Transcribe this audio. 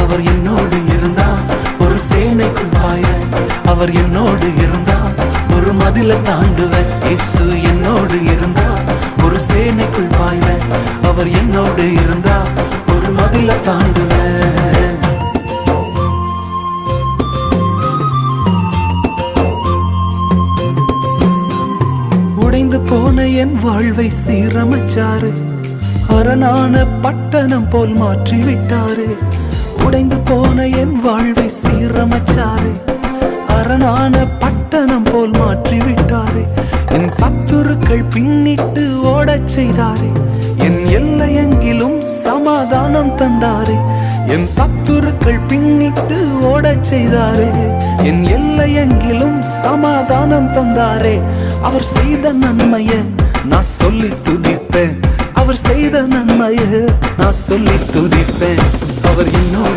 அவர் என்னோடு இருந்தா ஒரு சேனைக்குள் பாய்வேன். அவர் என்னோடு இருந்தா ஒரு மதில தாண்டுவேன். இயேசு என்னோடு இருந்தா ஒரு சேனைக்குள் பாய்வேன். அவர் என்னோடு இருந்தா ஒரு மதில தாண்டுவேன். உடைந்து போன என் வாழ்வை சீரமைச்சாரு. அரணான பட்டணம் போல் மாற்றி விட்டாரு. உடைந்து போன என் வாழ்வை சீரமைச்சாரு. அரணான பட்டணம் போல் மாற்றி விட்டாரு. என் சத்துருக்கள் பின்னிட்டு ஓடச் செய்தாரு. என் எல்லையெங்கிலும் சமாதானம் தந்தாரு. என் சத்துருக்கள் பின்னிட்டு ஓடச் செய்தாரு. என் எல்லையெங்கிலும் சமாதானம் தந்தாரே. அவர் செய்த நன்மைய நான் சொல்லி துதிப்பேன். அவர் செய்த நன்மைய நான் சொல்லி துதிப்பேன். அவர் இன்னும்